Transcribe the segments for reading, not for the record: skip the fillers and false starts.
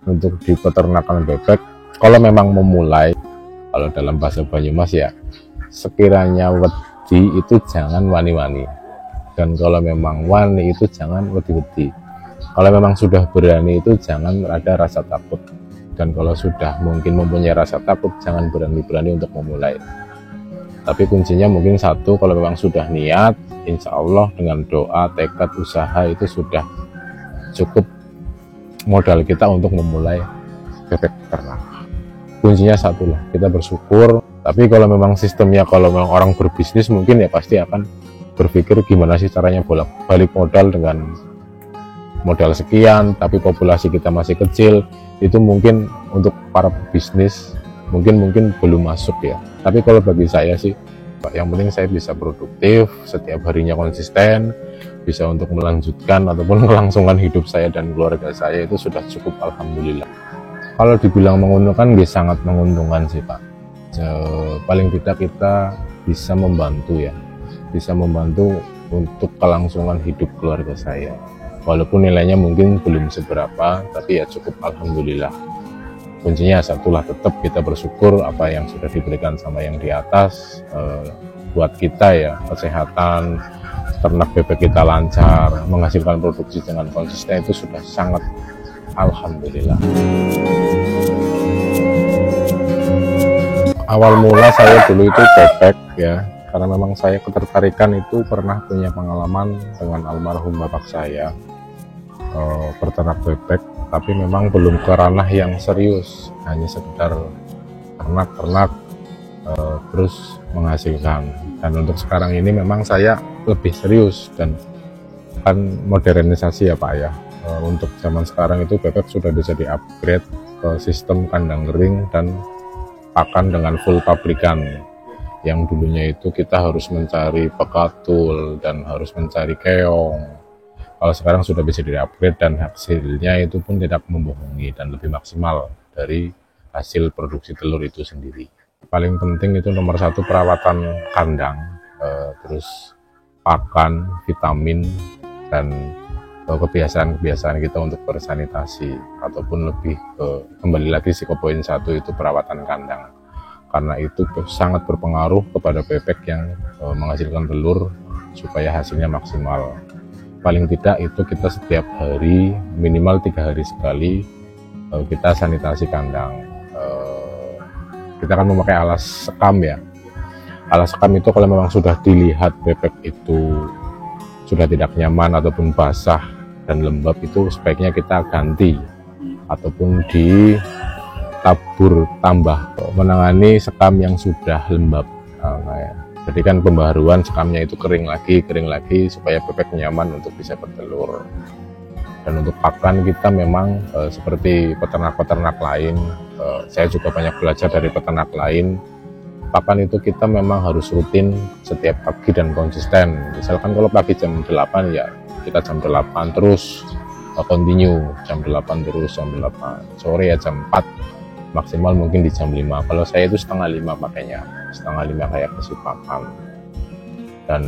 Untuk di peternakan bebek, kalau memang memulai, kalau dalam bahasa Banyumas ya, sekiranya wedi itu jangan wani-wani, dan kalau memang wani itu jangan wedi-wedi. Kalau memang sudah berani itu jangan ada rasa takut, dan kalau sudah mungkin mempunyai rasa takut jangan berani-berani untuk memulai. Tapi kuncinya mungkin satu, kalau memang sudah niat, insya Allah dengan doa, tekad, usaha itu sudah cukup modal kita untuk memulai bebek ternak. Kuncinya satu lah, kita bersyukur. Tapi kalau memang sistemnya, kalau memang orang berbisnis mungkin ya pasti akan berpikir gimana sih caranya balik modal dengan modal sekian, tapi populasi kita masih kecil. Itu mungkin untuk para pebisnis mungkin belum masuk ya. Tapi kalau bagi saya sih, yang penting saya bisa produktif, setiap harinya konsisten, bisa untuk melanjutkan ataupun melangsungkan hidup saya dan keluarga saya, itu sudah cukup, alhamdulillah. Kalau dibilang menguntungkan, sangat menguntungkan sih Pak. Paling tidak kita bisa membantu ya, bisa membantu untuk kelangsungan hidup keluarga saya. Walaupun nilainya mungkin belum seberapa, tapi ya cukup, alhamdulillah. Kuncinya satulah, tetap kita bersyukur apa yang sudah diberikan sama yang di atas, buat kita ya, kesehatan ternak bebek kita lancar, menghasilkan produksi dengan konsisten, itu sudah sangat alhamdulillah. Awal mula saya dulu itu bebek ya, karena memang saya ketertarikan itu pernah punya pengalaman dengan almarhum bapak saya, peternak bebek, tapi memang belum ke ranah yang serius, hanya sekedar ternak-ternak terus menghasilkan. Dan untuk sekarang ini memang saya lebih serius, dan kan modernisasi ya Pak ya. Untuk zaman sekarang itu bebek sudah bisa di-upgrade ke sistem kandang kering dan pakan dengan full pabrikan. Yang dulunya itu kita harus mencari pekatul dan harus mencari keong. Kalau sekarang sudah bisa di-upgrade dan hasilnya itu pun tidak membohongi dan lebih maksimal dari hasil produksi telur itu sendiri. Paling penting itu nomor satu, perawatan kandang, terus pakan, vitamin, dan kebiasaan-kebiasaan kita untuk bersanitasi, ataupun lebih kembali lagi ke poin satu, itu perawatan kandang, karena itu sangat berpengaruh kepada bebek yang menghasilkan telur supaya hasilnya maksimal. Paling tidak itu kita setiap hari, minimal 3 hari sekali, kita sanitasi kandang. Kita akan memakai alas sekam ya. Alas sekam itu kalau memang sudah dilihat bebek itu sudah tidak nyaman ataupun basah dan lembab, itu sebaiknya kita ganti ataupun ditabur tambah, menangani sekam yang sudah lembab. Jadi kan pembaharuan sekamnya itu kering lagi supaya bebek nyaman untuk bisa bertelur. Dan untuk pakan kita memang seperti peternak-peternak lain, saya juga banyak belajar dari peternak lain. Pakan itu kita memang harus rutin setiap pagi dan konsisten. Misalkan kalau pagi jam 8 ya kita jam 8 terus, continue jam 8 terus, jam 8 sore ya jam 4, maksimal mungkin di jam 5. Kalau saya itu setengah 5 pakainya, setengah 5 kayak kasih pakan. Dan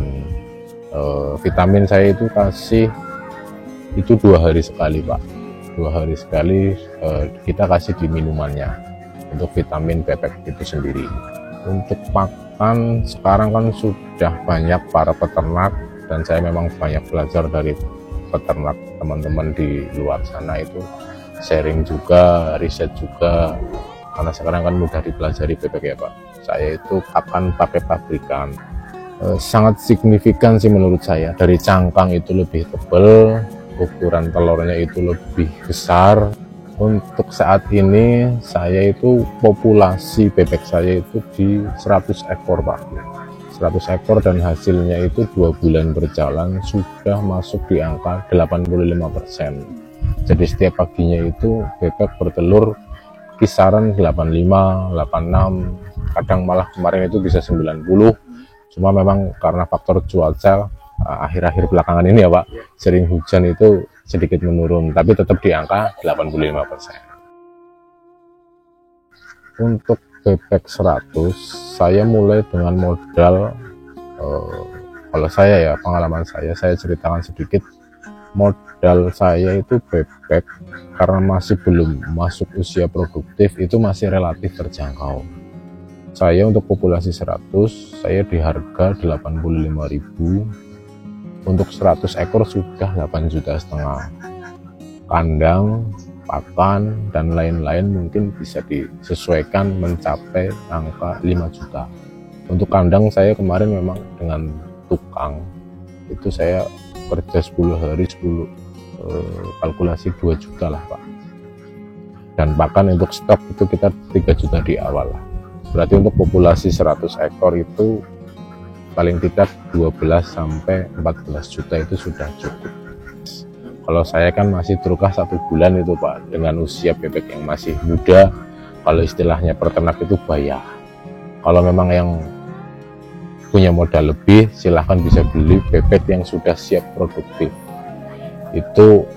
vitamin saya itu kasih itu 2 hari sekali Pak, 2 hari sekali kita kasih di minumannya untuk vitamin bebek itu sendiri. Untuk pakan sekarang kan sudah banyak para peternak, dan saya memang banyak belajar dari peternak teman-teman di luar sana, itu sharing juga, riset juga, karena sekarang kan mudah dipelajari bebek ya Pak. Saya itu pakan pakai pabrikan, sangat signifikan sih menurut saya. Dari cangkang itu lebih tebal, ukuran telurnya itu lebih besar. Untuk saat ini saya itu populasi bebek saya itu di 100 ekor Pak, 100 ekor, dan hasilnya itu 2 bulan berjalan sudah masuk di angka 85%. Jadi setiap paginya itu bebek bertelur kisaran 85, 86, kadang malah kemarin itu bisa 90. Cuma memang karena faktor cuaca akhir-akhir belakangan ini ya Pak, sering hujan, itu sedikit menurun, tapi tetap di angka 85%. Untuk bebek 100 saya mulai dengan modal Kalau saya ya, pengalaman saya ceritakan sedikit. Modal saya itu bebek karena masih belum masuk usia produktif, itu masih relatif terjangkau. Saya untuk populasi 100, saya di harga 85.000. Untuk 100 ekor sudah 8,5 juta. Kandang, pakan, dan lain-lain mungkin bisa disesuaikan mencapai angka 5 juta. Untuk kandang saya kemarin memang dengan tukang, itu saya kerja 10 hari 10 kalkulasi 2 juta lah Pak. Dan pakan untuk stok itu kita 3 juta di awal lah. Berarti untuk populasi 100 ekor itu paling tidak 12 sampai 14 juta itu sudah cukup. Kalau saya kan masih terukah 1 bulan itu Pak, dengan usia bebek yang masih muda. Kalau istilahnya peternak itu bayar. Kalau memang yang punya modal lebih, silahkan bisa beli bebek yang sudah siap produktif. Itu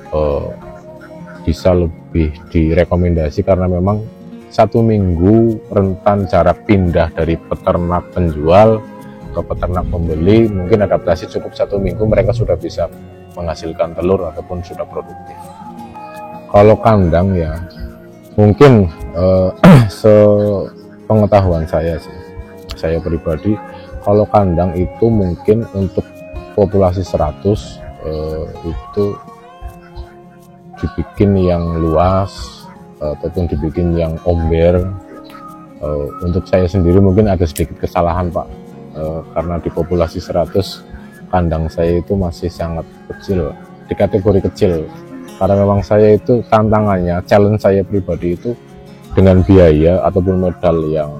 bisa lebih direkomendasi karena memang 1 minggu rentan jarak pindah dari peternak penjual ke peternak pembeli, mungkin adaptasi cukup 1 minggu mereka sudah bisa menghasilkan telur ataupun sudah produktif. Kalau kandang ya mungkin sepengetahuan saya sih, saya pribadi, kalau kandang itu mungkin untuk populasi 100 itu dibikin yang luas ataupun dibikin yang omber. Untuk saya sendiri mungkin ada sedikit kesalahan Pak, karena di populasi 100 kandang saya itu masih sangat kecil, di kategori kecil, karena memang saya itu tantangannya, challenge saya pribadi itu dengan biaya ataupun modal yang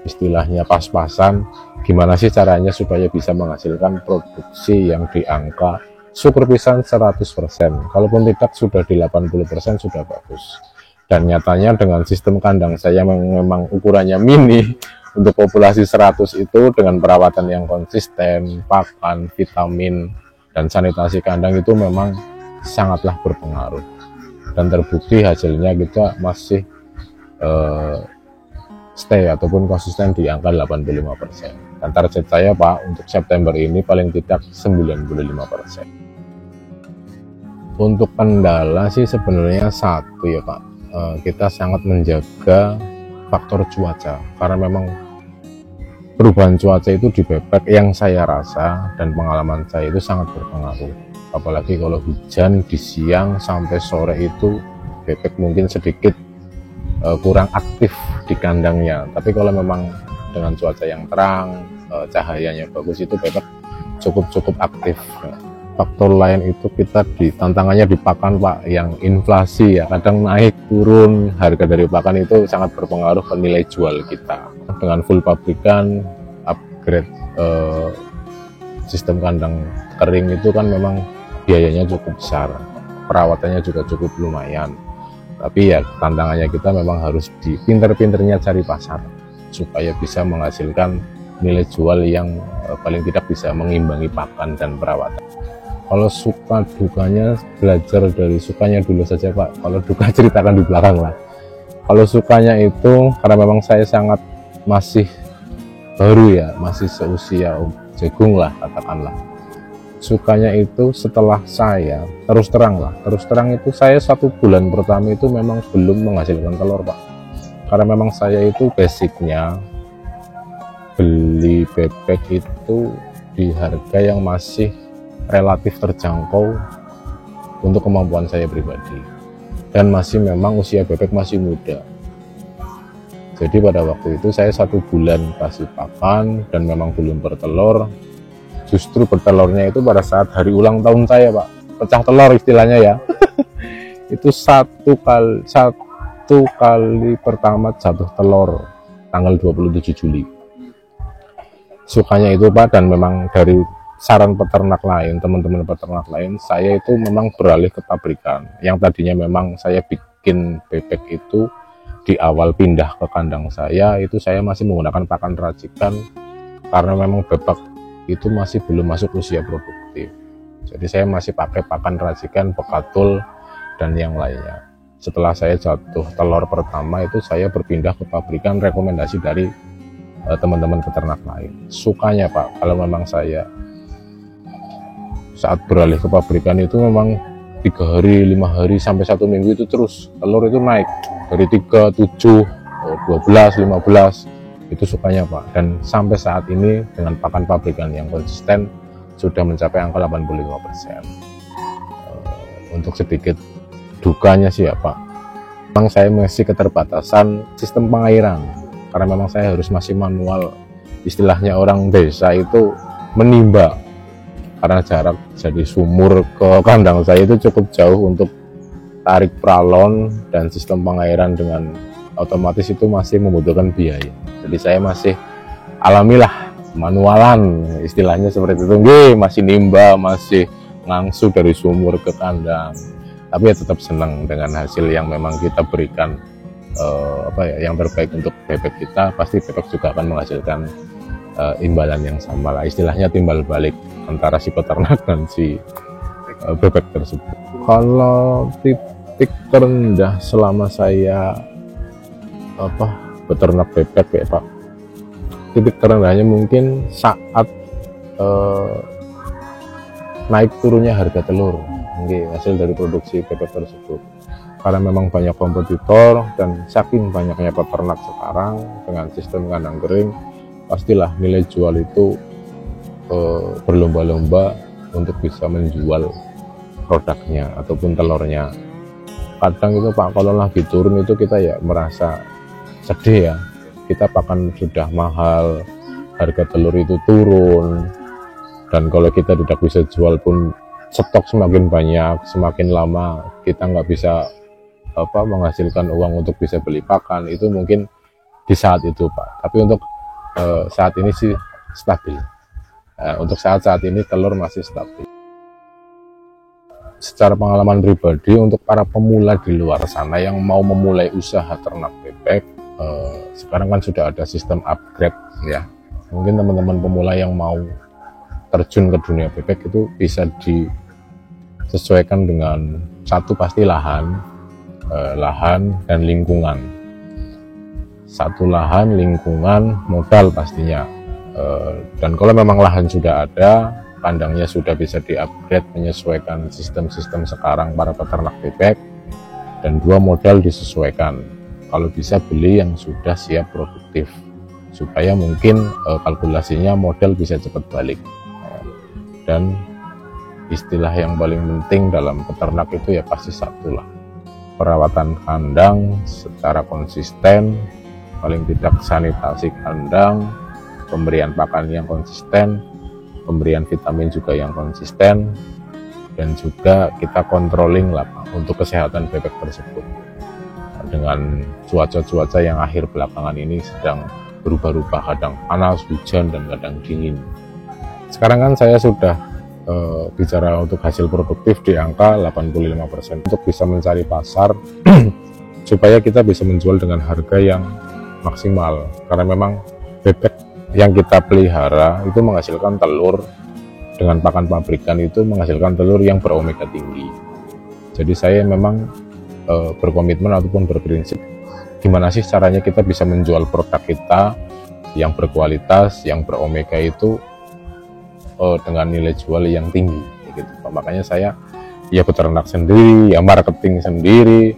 istilahnya pas-pasan, gimana sih caranya supaya bisa menghasilkan produksi yang di angka syukur pisan 100%, kalaupun tidak sudah di 80% sudah bagus. Dan nyatanya dengan sistem kandang saya memang ukurannya mini, untuk populasi 100 itu dengan perawatan yang konsisten, pakan, vitamin, dan sanitasi kandang itu memang sangatlah berpengaruh. Dan terbukti hasilnya kita masih stay ataupun konsisten di angka 85%. Dan target saya Pak untuk September ini paling tidak 95%. Untuk kendala sih sebenarnya satu ya Pak, kita sangat menjaga faktor cuaca, karena memang perubahan cuaca itu di bebek yang saya rasa dan pengalaman saya itu sangat berpengaruh. Apalagi kalau hujan di siang sampai sore itu bebek mungkin sedikit kurang aktif di kandangnya. Tapi kalau memang dengan cuaca yang terang, cahayanya bagus, itu bebek cukup aktif. Faktor lain itu kita tantangannya di pakan Pak, yang inflasi ya, kadang naik turun harga dari pakan, itu sangat berpengaruh ke nilai jual kita. Dengan full pabrikan, upgrade sistem kandang kering itu kan memang biayanya cukup besar, perawatannya juga cukup lumayan. Tapi ya tantangannya kita memang harus pinter-pinternya cari pasar supaya bisa menghasilkan nilai jual yang paling tidak bisa mengimbangi pakan dan perawatan. Kalau suka dukanya, belajar dari sukanya dulu saja Pak. Kalau duka ceritakan di belakang lah. Kalau sukanya itu karena memang saya sangat masih baru ya, masih seusia jagung lah katakanlah. Sukanya itu setelah saya terus terang itu saya 1 bulan pertama itu memang belum menghasilkan telur Pak, karena memang saya itu basicnya beli bebek itu di harga yang masih relatif terjangkau untuk kemampuan saya pribadi, dan masih memang usia bebek masih muda. Jadi pada waktu itu saya 1 bulan kasih pakan dan memang belum bertelur. Justru bertelurnya itu pada saat hari ulang tahun saya Pak, pecah telur istilahnya ya. Itu satu kali pertama jatuh telur tanggal 27 Juli. Sukanya itu Pak, dan memang dari saran peternak lain, teman-teman peternak lain, saya itu memang beralih ke pabrikan. Yang tadinya memang saya bikin bebek itu di awal pindah ke kandang saya, itu saya masih menggunakan pakan racikan karena memang bebek itu masih belum masuk usia produktif. Jadi saya masih pakai pakan racikan, bekatul, dan yang lainnya. Setelah saya jatuh telur pertama itu saya berpindah ke pabrikan, rekomendasi dari teman-teman peternak lain. Sukanya Pak, kalau memang saya saat beralih ke pabrikan itu memang 3 hari, 5 hari, sampai 1 minggu itu terus telur itu naik dari 3, 7, 12, 15, itu sukanya Pak. Dan sampai saat ini dengan pakan pabrikan yang konsisten sudah mencapai angka 85%. Untuk sedikit dukanya sih ya Pak, memang saya masih keterbatasan sistem pengairan, karena memang saya harus masih manual, istilahnya orang desa itu menimba, karena jarak jadi sumur ke kandang saya itu cukup jauh untuk tarik pralon, dan sistem pengairan dengan otomatis itu masih membutuhkan biaya. Jadi saya masih alamilah manualan, istilahnya seperti itu. Masih nimba, masih ngangsu dari sumur ke kandang. Tapi ya tetap senang dengan hasil yang memang kita berikan, yang terbaik untuk bebek kita. Pasti bebek juga akan menghasilkan imbalan yang sama lah, istilahnya timbal balik antara si peternak dan si bebek tersebut. Kalau titik terendah selama saya beternak bebek ya Pak, titik terendahnya mungkin saat naik turunnya harga telur, hasil dari produksi bebek tersebut. Karena memang banyak kompetitor, dan saking banyaknya peternak sekarang dengan sistem kandang kering, pastilah nilai jual itu berlomba-lomba untuk bisa menjual produknya ataupun telurnya. Kadang itu Pak, kalau lagi turun itu kita ya merasa sedih ya, kita pakan sudah mahal, harga telur itu turun, dan kalau kita tidak bisa jual pun stok semakin banyak, semakin lama kita nggak bisa menghasilkan uang untuk bisa beli pakan. Itu mungkin di saat itu Pak, tapi untuk saat ini sih stabil. Untuk saat-saat ini telur masih stabil. Secara pengalaman pribadi, untuk para pemula di luar sana yang mau memulai usaha ternak bebek, sekarang kan sudah ada sistem upgrade ya. Mungkin teman-teman pemula yang mau terjun ke dunia bebek itu bisa disesuaikan dengan satu, pasti lahan dan lingkungan. Satu, lahan, lingkungan, modal pastinya. Dan kalau memang lahan sudah ada, kandangnya sudah bisa di-upgrade menyesuaikan sistem-sistem sekarang para peternak bebek. Dan 2, modal disesuaikan. Kalau bisa beli yang sudah siap produktif, supaya mungkin kalkulasinya modal bisa cepat balik. Dan istilah yang paling penting dalam peternak itu ya pasti satu lah, perawatan kandang secara konsisten, paling tidak sanitasi kandang, pemberian pakan yang konsisten, pemberian vitamin juga yang konsisten, dan juga kita controlling lah Pak, untuk kesehatan bebek tersebut. Dengan cuaca-cuaca yang akhir belakangan ini sedang berubah-ubah, kadang panas, hujan, dan kadang dingin. Sekarang kan saya sudah bicara untuk hasil produktif di angka 85%, untuk bisa mencari pasar supaya kita bisa menjual dengan harga yang maksimal, karena memang bebek yang kita pelihara itu menghasilkan telur, dengan pakan pabrikan itu menghasilkan telur yang beromega tinggi. Jadi saya memang berkomitmen ataupun berprinsip, gimana sih caranya kita bisa menjual produk kita yang berkualitas, yang beromega itu dengan nilai jual yang tinggi gitu. Makanya saya ya peternak sendiri, ya marketing sendiri,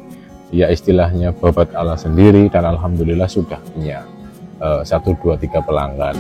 ya istilahnya babat ala sendiri, dan alhamdulillah sudah punya 1, 2, 3 pelanggan.